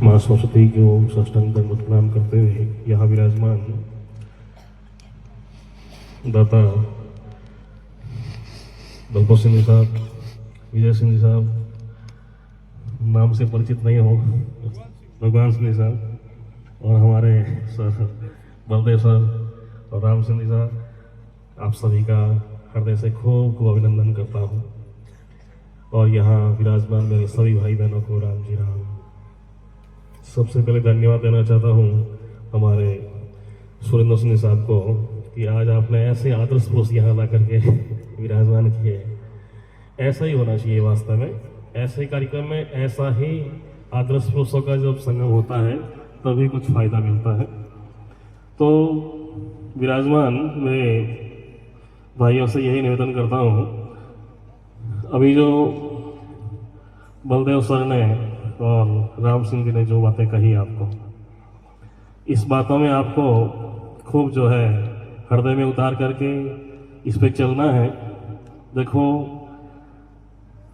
माँ सरस्वती को साष्टांग दंडवत प्रणाम करते हुए यहाँ विराजमान दाता दलपत सिंह जी साहब, विजय सिंह जी साहब, नाम से परिचित नहीं हो, भगवान सिंह जी साहब, और हमारे सर बलदेव सर और राम सिंह जी साहब, आप सभी का हृदय से खूब खूब अभिनंदन करता हूँ। और यहाँ विराजमान मेरे सभी भाई बहनों को राम जी राम। सबसे पहले धन्यवाद देना चाहता हूँ हमारे सुरेंद्र सिंह साहब को कि आज आपने ऐसे आदर्श पुरुष यहाँ ला करके विराजमान किए। ऐसा ही होना चाहिए वास्तव में, ऐसे कार्यक्रम में ऐसा ही आदर्श पुरुषों का जब संगम होता है तभी कुछ फायदा मिलता है। तो विराजमान मेरे भाइयों से यही निवेदन करता हूँ, अभी जो बलदेव सर ने और राम सिंह जी ने जो बातें कही आपको, इस बातों में आपको खूब जो है हृदय में उतार करके इस पे चलना है। देखो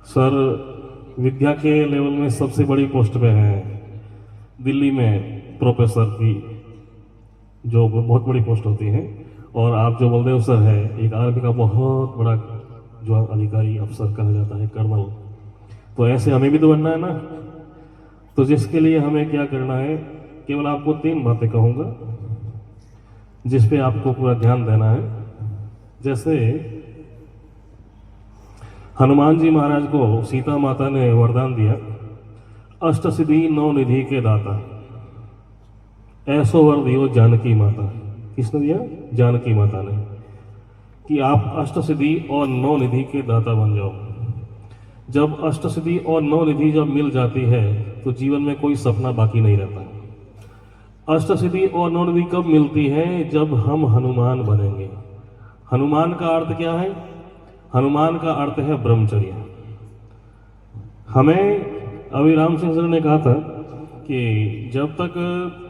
सर विद्या के लेवल में सबसे बड़ी पोस्ट पे हैं, दिल्ली में प्रोफेसर की जो बहुत बड़ी पोस्ट होती है, और आप जो बलदेव सर है एक आर्मी का बहुत बड़ा जो अधिकारी अफसर कहा जाता है, कर्नल। तो ऐसे हमें भी तो बनना है ना। तो जिसके लिए हमें क्या करना है, केवल आपको 3 बातें कहूंगा जिस पे आपको पूरा ध्यान देना है। जैसे हनुमान जी महाराज को सीता माता ने वरदान दिया, अष्ट सिद्धि 9 निधि के दाता, ऐसो वर दियो जानकी माता। किसने दिया? जानकी माता ने, कि आप अष्ट सिद्धि और 9 निधि के दाता बन जाओ। जब अष्ट सिद्धि और 9 निधि जब मिल जाती है तो जीवन में कोई सपना बाकी नहीं रहता। अष्ट सिद्धि और 9 निधि कब मिलती है? जब हम हनुमान बनेंगे। हनुमान का अर्थ क्या है? हनुमान का अर्थ है ब्रह्मचर्य। हमें अभी राम सिंह सर ने कहा था कि जब तक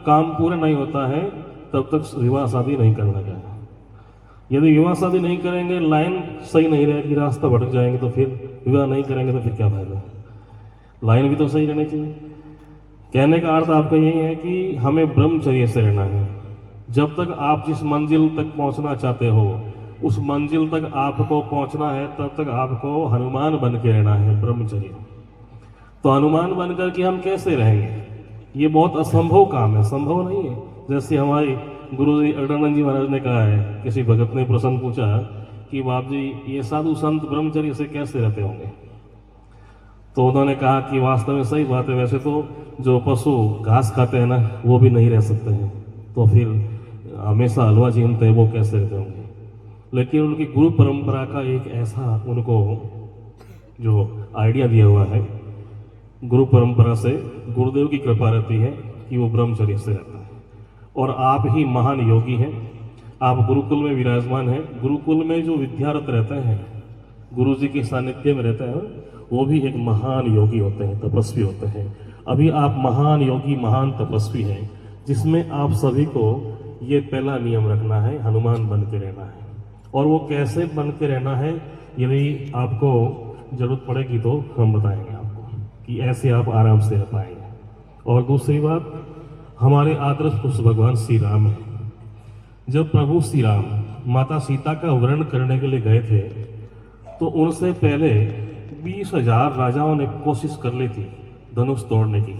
काम पूरा नहीं होता है तब तक विवाह शादी नहीं करना चाहिए। यदि विवाह शादी नहीं करेंगे, लाइन सही नहीं रहेगी, रास्ता भटक जाएंगे, तो फिर विवाह नहीं करेंगे तो फिर क्या फायदा? लाइन भी तो सही रहनी चाहिए। कहने का अर्थ आपका यही है कि हमें ब्रह्मचर्य से रहना है। जब तक आप जिस मंजिल तक पहुंचना चाहते हो उस मंजिल तक आपको पहुंचना है, तब तक आपको हनुमान बन के रहना है, ब्रह्मचर्य। तो हनुमान बनकर के हम कैसे रहेंगे? ये बहुत असंभव काम है, संभव नहीं है। जैसे हमारे गुरु जी अडानंद जी महाराज ने कहा है, किसी भगत ने प्रश्न पूछा कि बाप जी ये साधु संत ब्रह्मचर्य से कैसे रहते होंगे? तो उन्होंने कहा कि वास्तव में सही बात है, वैसे तो जो पशु घास खाते हैं ना वो भी नहीं रह सकते हैं, तो फिर हमेशा हलवा छीनते हैं, वो कैसे रहते होंगे? लेकिन उनकी गुरु परंपरा का एक ऐसा उनको जो आइडिया दिया हुआ है, गुरु परंपरा से गुरुदेव की कृपा रहती है कि वो ब्रह्मचर्य से रहता है। और आप ही महान योगी हैं, आप गुरुकुल में विराजमान हैं। गुरुकुल में जो विद्यारत रहते हैं, गुरु जी के सानिध्य में रहते हैं, वो भी एक महान योगी होते हैं, तपस्वी होते हैं। अभी आप महान योगी, महान तपस्वी हैं, जिसमें आप सभी को ये पहला नियम रखना है, हनुमान बन के रहना है। और वो कैसे बन के रहना है, यदि आपको जरूरत पड़ेगी तो हम बताएंगे आपको कि ऐसे आप आराम से रह पाएंगे। और दूसरी बात, हमारे आदर्श पुरुष भगवान श्री राम है। जब प्रभु श्री राम माता सीता का वर्ण करने के लिए गए थे तो उनसे पहले 20,000 राजाओं ने कोशिश कर ली थी धनुष तोड़ने की,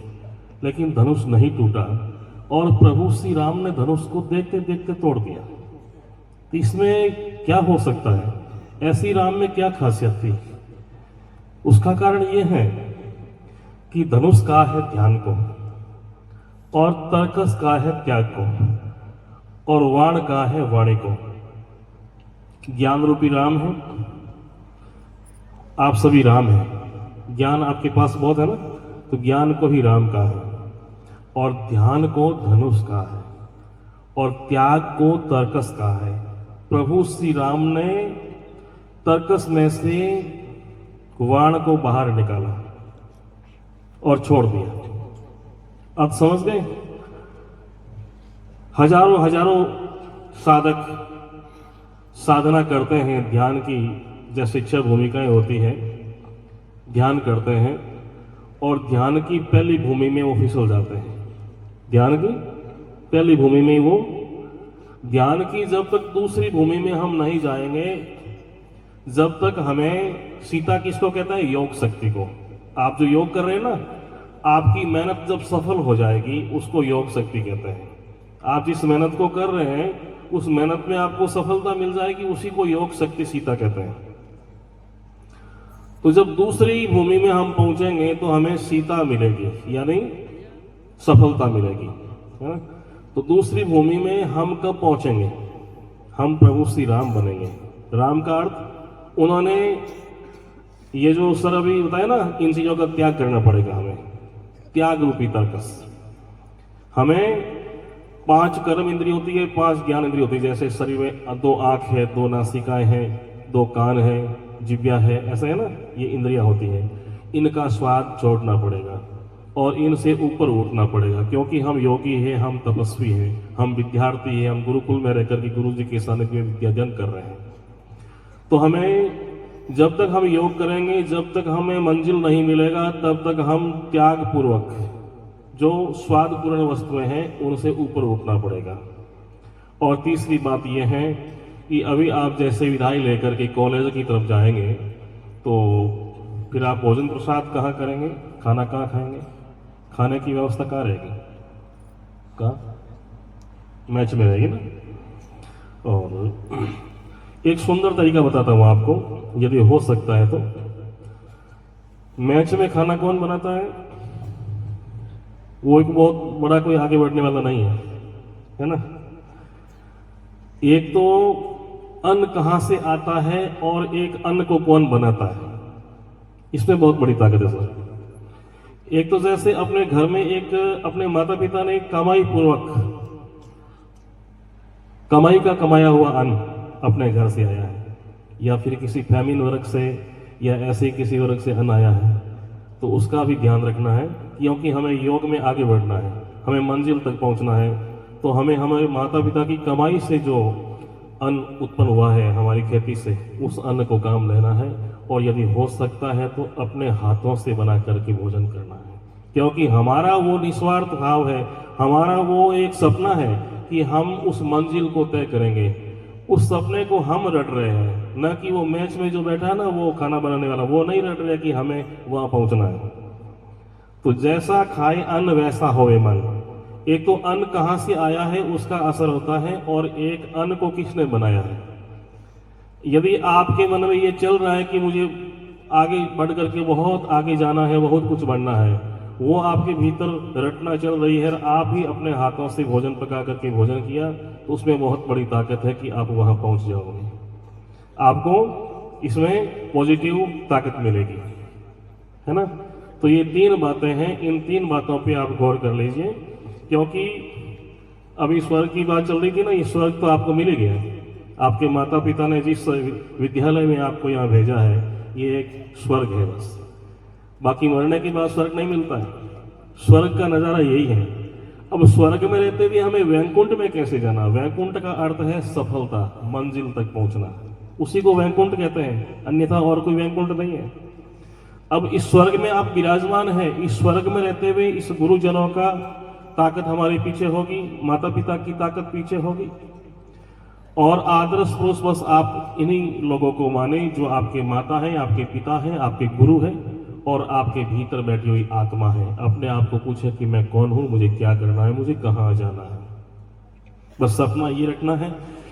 लेकिन धनुष नहीं टूटा और प्रभु श्री राम ने धनुष को देखते देखते तोड़ दिया। इसमें क्या हो सकता है? ऐसी राम में क्या खासियत थी? उसका कारण यह है कि धनुष का है ध्यान को, और तर्कस का है त्याग को, और वाण का है वाणी को। ज्ञान रूपी राम है, आप सभी राम हैं। ज्ञान आपके पास बहुत है ना, तो ज्ञान को ही राम का है, और ध्यान को धनुष का है, और त्याग को तर्कस का है। प्रभु श्री राम ने तर्कस में से वाण को बाहर निकाला और छोड़ दिया। अब समझ गए? हजारों हजारों साधक साधना करते हैं ध्यान की, जैसे 6 भूमिकाएं होती हैं, ध्यान करते हैं और ध्यान की पहली भूमि में वो फिसल जाते हैं। ध्यान की पहली भूमि में वो, ध्यान की जब तक दूसरी भूमि में हम नहीं जाएंगे, जब तक हमें सीता किसको कहता है? योग शक्ति को। आप जो योग कर रहे हैं ना, आपकी मेहनत जब सफल हो जाएगी उसको योग शक्ति कहते हैं। आप जिस मेहनत को कर रहे हैं उस मेहनत में आपको सफलता मिल जाएगी, उसी को योग शक्ति सीता कहते हैं। तो जब दूसरी भूमि में हम पहुंचेंगे तो हमें सीता मिलेगी, यानी सफलता मिलेगी, है? तो दूसरी भूमि में हम कब पहुंचेंगे? हम प्रभु श्री राम बनेंगे। राम का अर्थ, उन्होंने ये जो सर अभी बताया ना, इन चीजों का त्याग करना पड़ेगा हमें, त्याग रूपी तर्कस। हमें 5 कर्म इंद्रिय होती है, 5 ज्ञान इंद्रिय होती है। जैसे शरीर में 2 आंख है, 2 नासिकाएं हैं, 2 कान है, जिब्या है, ऐसा है ना, ये इंद्रियां होती हैं। इनका स्वाद छोड़ना पड़ेगा और इनसे ऊपर उठना पड़ेगा, क्योंकि हम योगी हैं, हम तपस्वी हैं, हम विद्यार्थी हैं, हम गुरुकुल में रहकर के गुरु जी के सानिध्य में विद्यार्जन कर रहे हैं। तो हमें जब तक हम योग करेंगे, जब तक हमें मंजिल नहीं मिलेगा, तब तक हम त्याग पूर्वक जो स्वादपूर्ण वस्तुएं हैं उनसे ऊपर उठना पड़ेगा। और तीसरी बात यह है कि अभी आप जैसे विदाई लेकर के कॉलेज की तरफ जाएंगे तो फिर आप भोजन प्रसाद कहाँ करेंगे? खाना कहाँ खाएंगे? खाने की व्यवस्था कहाँ रहेगी? कहाँ? मैच में रहेगी ना। और एक सुंदर तरीका बताता हूं आपको, यदि हो सकता है तो। मैच में खाना कौन बनाता है? वो एक बहुत बड़ा कोई आगे बढ़ने वाला नहीं है ना। एक तो अन्न कहां से आता है और एक अन्न को कौन बनाता है, इसमें बहुत बड़ी ताकत है सर। एक तो जैसे अपने घर में एक अपने माता पिता ने कमाई पूर्वक, कमाई का कमाया हुआ अन्न अपने घर से आया है, या फिर किसी फैमिन वर्ग से या ऐसे किसी वर्ग से अन्न आया है, तो उसका भी ध्यान रखना है, क्योंकि हमें योग में आगे बढ़ना है, हमें मंजिल तक पहुंचना है। तो हमें हमारे माता पिता की कमाई से जो अन्न उत्पन्न हुआ है हमारी खेती से, उस अन्न को काम लेना है। और यदि हो सकता है तो अपने हाथों से बना करके भोजन करना है, क्योंकि हमारा वो निस्वार्थ भाव है, हमारा वो एक सपना है कि हम उस मंजिल को तय करेंगे। उस सपने को हम रट रहे हैं, न कि वो मैच में जो बैठा है ना, वो खाना बनाने वाला, वो नहीं रट रहे कि हमें वहां पहुंचना है। तो जैसा खाए अन्न वैसा होवे मन। एक तो अन्न कहां से आया है उसका असर होता है, और एक अन्न को किसने बनाया है। यदि आपके मन में ये चल रहा है कि मुझे आगे बढ़ करके बहुत आगे जाना है, बहुत कुछ बनना है, वो आपके भीतर रटना चल रही है, आप ही अपने हाथों से भोजन पका करके भोजन किया, तो उसमें बहुत बड़ी ताकत है कि आप वहां पहुंच जाओगे। आपको इसमें पॉजिटिव ताकत मिलेगी, है ना। तो ये 3 बातें हैं, इन 3 बातों पे आप गौर कर लीजिए, क्योंकि अभी स्वर्ग की बात चल रही थी ना, ये स्वर्ग तो आपको मिल गया। आपके माता पिता ने जिस विद्यालय में आपको यहाँ भेजा है, ये एक स्वर्ग है बस। बाकी मरने के बाद स्वर्ग नहीं मिलता है, स्वर्ग का नजारा यही है। अब स्वर्ग में रहते हुए हमें वैकुंठ में कैसे जाना? वैकुंठ का अर्थ है सफलता, मंजिल तक पहुंचना, उसी को वैकुंठ कहते हैं, अन्यथा और कोई वैकुंठ नहीं है। अब इस स्वर्ग में आप विराजमान हैं, इस स्वर्ग में रहते हुए इस गुरुजनों का ताकत हमारे पीछे होगी, माता पिता की ताकत पीछे होगी, और आदर्श पुरुष बस आप इन्हीं लोगों को माने जो आपके माता हैं, आपके पिता हैं, आपके गुरु हैं, और आपके भीतर बैठी हुई आत्मा है। अपने आप को पूछे कि मैं कौन हूं, मुझे क्या करना है, मुझे कहां जाना है। बस सपना ये रखना है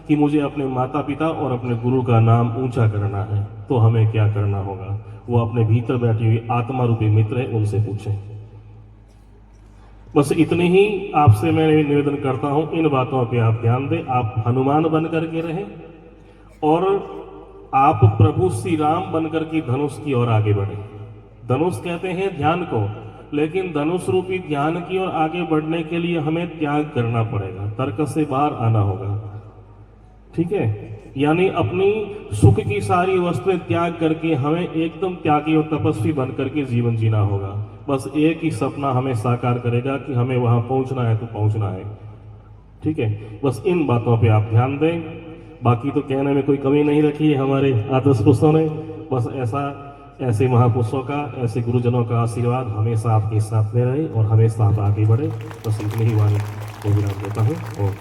कि मुझे अपने माता पिता और अपने गुरु का नाम ऊंचा करना है। तो हमें क्या करना होगा? वो अपने भीतर बैठी हुई आत्मा रूपी मित्र है, उनसे पूछें। बस इतनी ही आपसे मैं निवेदन करता हूं, इन बातों पे आप ध्यान दें। आप हनुमान बन करके रहें और आप प्रभु श्री राम बनकर के धनुष की ओर आगे बढ़े। धनुष कहते हैं ध्यान को, लेकिन धनुष रूपी ध्यान की ओर आगे बढ़ने के लिए हमें त्याग करना पड़ेगा, तर्क से बाहर आना होगा, ठीक है। यानी अपनी सुख की सारी वस्तुएं त्याग करके हमें एकदम त्यागी और तपस्वी बन करके जीवन जीना होगा। बस एक ही सपना हमें साकार करेगा कि हमें वहां पहुंचना है तो पहुंचना है, ठीक है। बस इन बातों पे आप ध्यान दें। बाकी तो कहने में कोई कमी नहीं रखी है हमारे आदर्श पुरुषों ने। बस ऐसा ऐसे महापुरुषों का, ऐसे गुरुजनों का आशीर्वाद हमेशा आपके साथ में रहे और हमेशा आप आगे बढ़े। बस इतनी ही वाणी को विराम देता हूँ। ओम